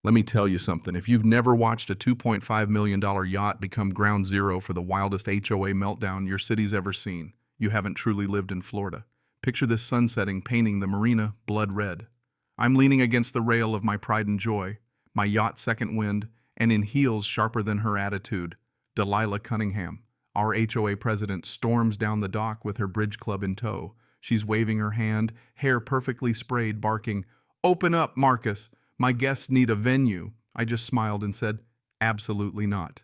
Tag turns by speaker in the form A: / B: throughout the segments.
A: Let me tell you something. If you've never watched a $2.5 million yacht become ground zero for the wildest HOA meltdown your city's ever seen, you haven't truly lived in Florida. Picture this sun setting, painting the marina blood red. I'm leaning against the rail of my pride and joy, my yacht second wind, and in heels sharper than her attitude, Delilah Cunningham, our HOA president, storms down the dock with her bridge club in tow. She's waving her hand, hair perfectly sprayed, barking, "Open up, Marcus! My guests need a venue." I just smiled and said, "Absolutely not."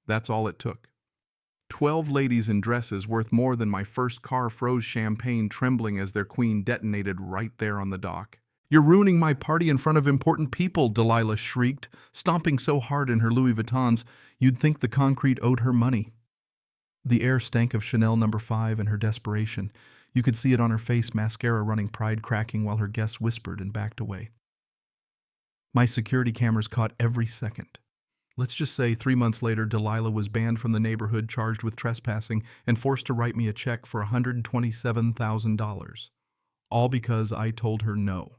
A: That's all it took. 12 ladies in dresses worth more than my first car froze champagne, trembling as their queen detonated right there on the dock. "You're ruining my party in front of important people," Delilah shrieked, stomping so hard in her Louis Vuittons you'd think the concrete owed her money. The air stank of Chanel No. 5 and her desperation. You could see it on her face, mascara running, pride cracking, while her guests whispered and backed away. My security cameras caught every second. Let's just say 3 months later, Delilah was banned from the neighborhood, charged with trespassing, and forced to write me a check for $127,000. All because I told her no.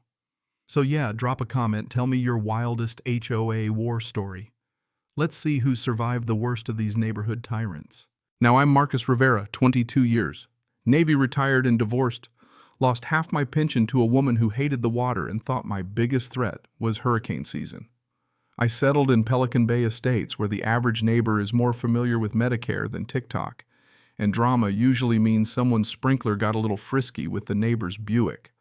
A: So yeah, drop a comment, tell me your wildest HOA war story. Let's see who survived the worst of these neighborhood tyrants. Now, I'm Marcus Rivera, 22 years. Navy retired and divorced. Lost half my pension to a woman who hated the water and thought my biggest threat was hurricane season. I settled in Pelican Bay Estates, where the average neighbor is more familiar with Medicare than TikTok, and drama usually means someone's sprinkler got a little frisky with the neighbor's Buick.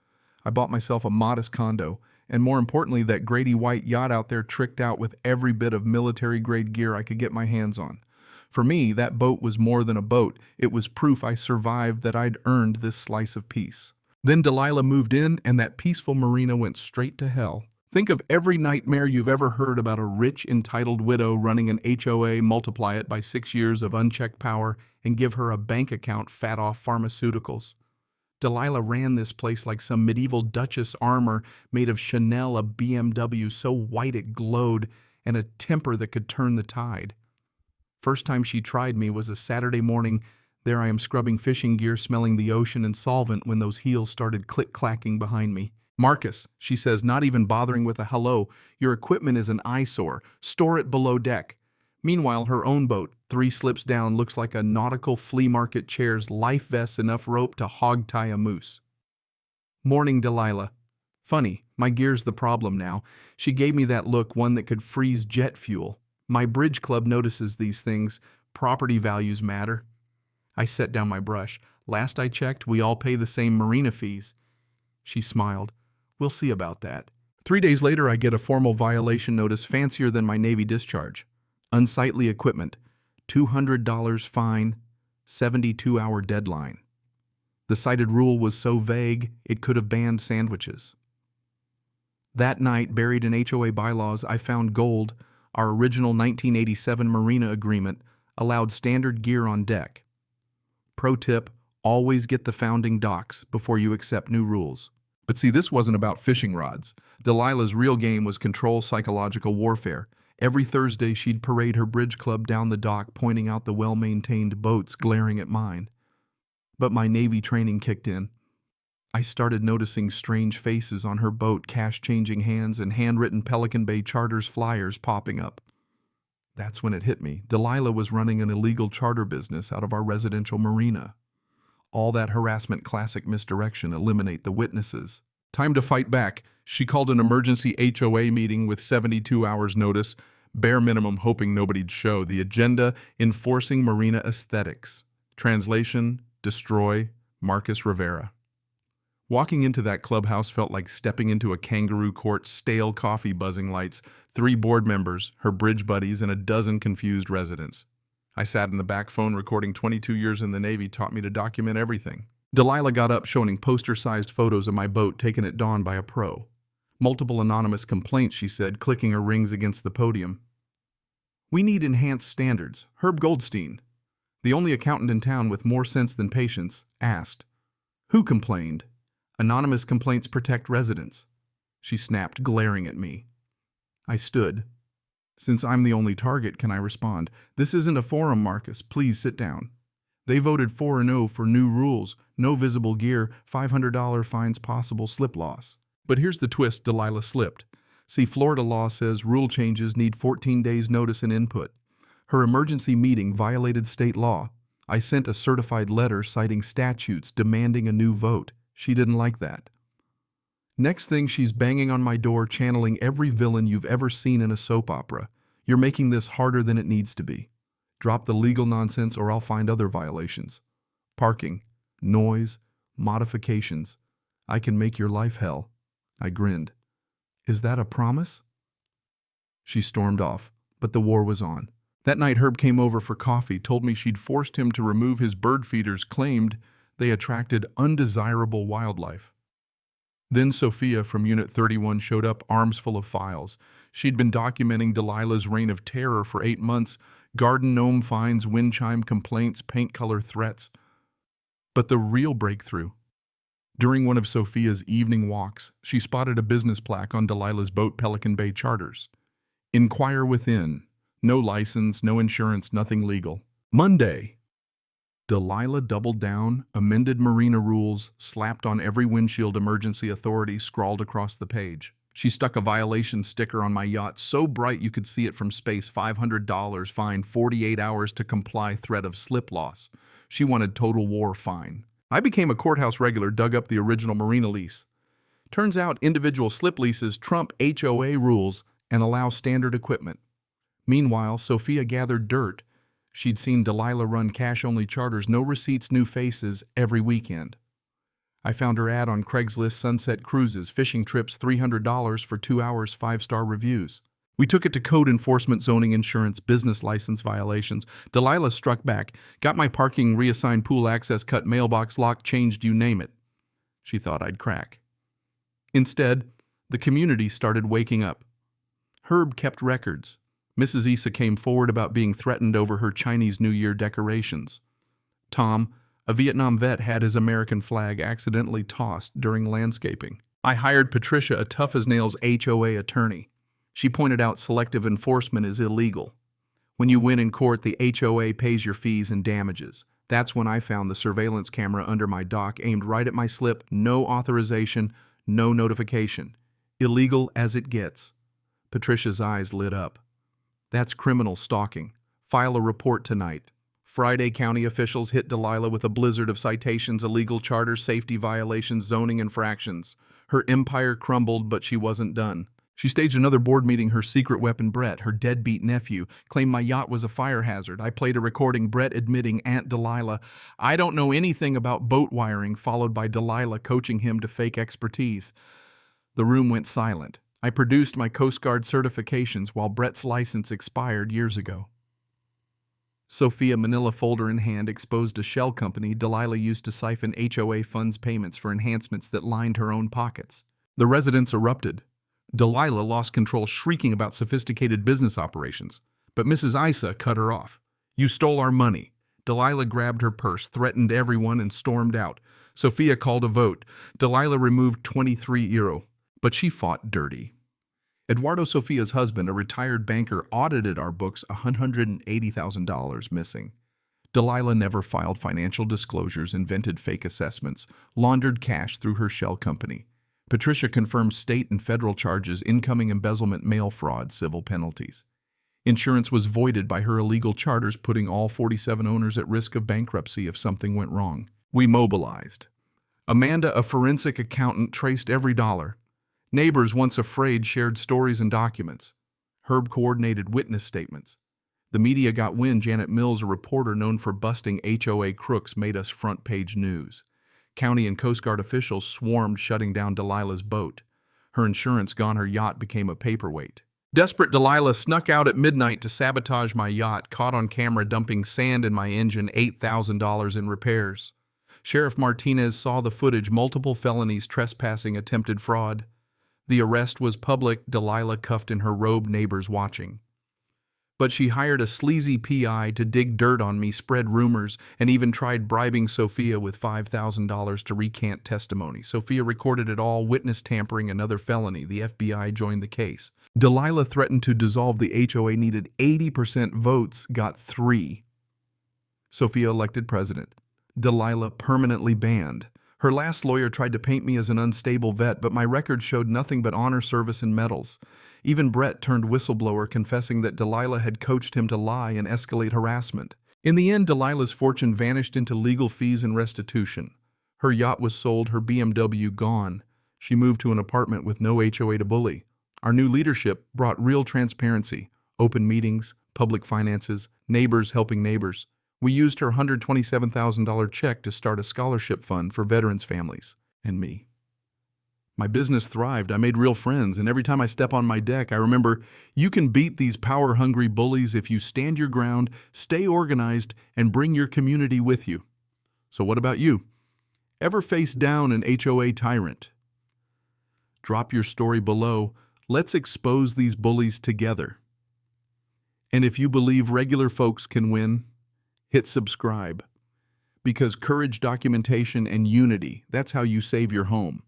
A: I bought myself a modest condo, and more importantly, that Grady white yacht out there tricked out with every bit of military-grade gear I could get my hands on. For me, that boat was more than a boat. It was proof I survived, that I'd earned this slice of peace. Then Delilah moved in, and that peaceful marina went straight to hell. Think of every nightmare you've ever heard about a rich, entitled widow running an HOA, multiply it by 6 years of unchecked power, and give her a bank account fat off pharmaceuticals. Delilah ran this place like some medieval Duchess armor made of Chanel, a BMW so white it glowed, and a temper that could turn the tide. First time she tried me was a Saturday morning. There I am scrubbing fishing gear, smelling the ocean and solvent, when those heels started click-clacking behind me. "Marcus," she says, not even bothering with a hello, "your equipment is an eyesore. Store it below deck." Meanwhile, her own boat, 3 slips down, looks like a nautical flea market chair's life vest, enough rope to hog-tie a moose. "Morning, Delilah." Funny, my gear's the problem now. She gave me that look, one that could freeze jet fuel. My bridge club notices these things. Property values matter. I set down my brush. "Last I checked, we all pay the same marina fees." She smiled. "We'll see about that." 3 days later, I get a formal violation notice, fancier than my Navy discharge. Unsightly equipment, $200 fine, 72-hour deadline. The cited rule was so vague, it could have banned sandwiches. That night, buried in HOA bylaws, I found gold. Our original 1987 marina agreement allowed standard gear on deck. Pro tip, always get the founding docs before you accept new rules. But see, this wasn't about fishing rods. Delilah's real game was control, psychological warfare. Every Thursday, she'd parade her bridge club down the dock, pointing out the well-maintained boats glaring at mine. But my Navy training kicked in. I started noticing strange faces on her boat, cash-changing hands, and handwritten Pelican Bay charters flyers popping up. That's when it hit me. Delilah was running an illegal charter business out of our residential marina. All that harassment, classic misdirection, eliminate the witnesses. Time to fight back. She called an emergency HOA meeting with 72 hours notice, bare minimum, hoping nobody'd show. The agenda: enforcing marina aesthetics. Translation: destroy Marcus Rivera. Walking into that clubhouse felt like stepping into a kangaroo court, stale coffee, buzzing lights, 3 board members, her bridge buddies, and a dozen confused residents. I sat in the back, phone recording. 22 years in the Navy taught me to document everything. Delilah got up, showing poster-sized photos of my boat taken at dawn by a pro. "Multiple anonymous complaints," she said, clicking her rings against the podium. "We need enhanced standards." Herb Goldstein, the only accountant in town with more sense than patience, asked. "Who complained?" "Anonymous complaints protect residents," she snapped, glaring at me. I stood. "Since I'm the only target, can I respond?" "This isn't a forum, Marcus. Please sit down." They voted 4-0 for new rules, no visible gear, $500 fines, possible slip loss. But here's the twist: Delilah slipped. See, Florida law says rule changes need 14 days notice and input. Her emergency meeting violated state law. I sent a certified letter citing statutes demanding a new vote. She didn't like that. Next thing, she's banging on my door, channeling every villain you've ever seen in a soap opera. You're making this harder than it needs to be. Drop the legal nonsense or I'll find other violations. Parking, noise, modifications. I can make your life hell. I grinned. Is that a promise? She stormed off, but the war was on. That night, Herb came over for coffee, told me she'd forced him to remove his bird feeders, claimed they attracted undesirable wildlife. Then Sophia from Unit 31 showed up, arms full of files. She'd been documenting Delilah's reign of terror for 8 months, garden gnome finds, wind chime complaints, paint color threats. But the real breakthrough. During one of Sophia's evening walks, she spotted a business plaque on Delilah's boat, Pelican Bay Charters. Inquire within. No license, no insurance, nothing legal. Monday. Delilah doubled down, amended marina rules, slapped on every windshield emergency authority scrawled across the page. She stuck a violation sticker on my yacht so bright you could see it from space. $500 fine, 48 hours to comply, threat of slip loss. She wanted total war fine. I became a courthouse regular, dug up the original marina lease. Turns out individual slip leases trump HOA rules and allow standard equipment. Meanwhile, Sophia gathered dirt. She'd seen Delilah run cash-only charters, no receipts, new faces, every weekend. I found her ad on Craigslist, sunset cruises, fishing trips, $300 for 2 hours, 5-star reviews. We took it to code enforcement, zoning, insurance, business license violations. Delilah struck back, got my parking reassigned, pool access cut, mailbox locked, changed, you name it. She thought I'd crack. Instead, the community started waking up. Herb kept records. Mrs. Issa came forward about being threatened over her Chinese New Year decorations. Tom, a Vietnam vet, had his American flag accidentally tossed during landscaping. I hired Patricia, a tough-as-nails HOA attorney. She pointed out selective enforcement is illegal. When you win in court, the HOA pays your fees and damages. That's when I found the surveillance camera under my dock, aimed right at my slip, no authorization, no notification. Illegal as it gets. Patricia's eyes lit up. That's criminal stalking. File a report tonight. Friday, county officials hit Delilah with a blizzard of citations, illegal charters, safety violations, zoning infractions. Her empire crumbled, but she wasn't done. She staged another board meeting. Her secret weapon, Brett, her deadbeat nephew, claimed my yacht was a fire hazard. I played a recording, Brett admitting Aunt Delilah, I don't know anything about boat wiring, followed by Delilah coaching him to fake expertise. The room went silent. I produced my Coast Guard certifications while Brett's license expired years ago. Sophia, manila folder in hand, exposed a shell company Delilah used to siphon HOA funds payments for enhancements that lined her own pockets. The residents erupted. Delilah lost control, shrieking about sophisticated business operations. But Mrs. Issa cut her off. You stole our money. Delilah grabbed her purse, threatened everyone, and stormed out. Sophia called a vote. Delilah removed €23. But she fought dirty. Eduardo, Sophia's husband, a retired banker, audited our books, $180,000 missing. Delilah never filed financial disclosures, invented fake assessments, laundered cash through her shell company. Patricia confirmed state and federal charges, incoming embezzlement, mail fraud, civil penalties. Insurance was voided by her illegal charters, putting all 47 owners at risk of bankruptcy if something went wrong. We mobilized. Amanda, a forensic accountant, traced every dollar. Neighbors, once afraid, shared stories and documents. Herb coordinated witness statements. The media got wind. Janet Mills, a reporter known for busting HOA crooks, made us front-page news. County and Coast Guard officials swarmed, shutting down Delilah's boat. Her insurance gone, her yacht became a paperweight. Desperate, Delilah snuck out at midnight to sabotage my yacht, caught on camera dumping sand in my engine, $8,000 in repairs. Sheriff Martinez saw the footage, multiple felonies, trespassing, attempted fraud. The arrest was public, Delilah cuffed in her robe, neighbors watching. But she hired a sleazy PI to dig dirt on me, spread rumors, and even tried bribing Sophia with $5,000 to recant testimony. Sophia recorded it all, witness tampering, another felony. The FBI joined the case. Delilah threatened to dissolve the HOA, needed 80% votes, got 3. Sophia elected president. Delilah permanently banned. Her last lawyer tried to paint me as an unstable vet, but my record showed nothing but honor service and medals. Even Brett turned whistleblower, confessing that Delilah had coached him to lie and escalate harassment. In the end, Delilah's fortune vanished into legal fees and restitution. Her yacht was sold, her BMW gone. She moved to an apartment with no HOA to bully. Our new leadership brought real transparency, open meetings, public finances, neighbors helping neighbors. We used her $127,000 check to start a scholarship fund for veterans' families. And me. My business thrived. I made real friends, and every time I step on my deck, I remember you can beat these power-hungry bullies if you stand your ground, stay organized, and bring your community with you. So what about you? Ever face down an HOA tyrant? Drop your story below. Let's expose these bullies together. And if you believe regular folks can win, hit subscribe. Because courage, documentation, and unity, that's how you save your home.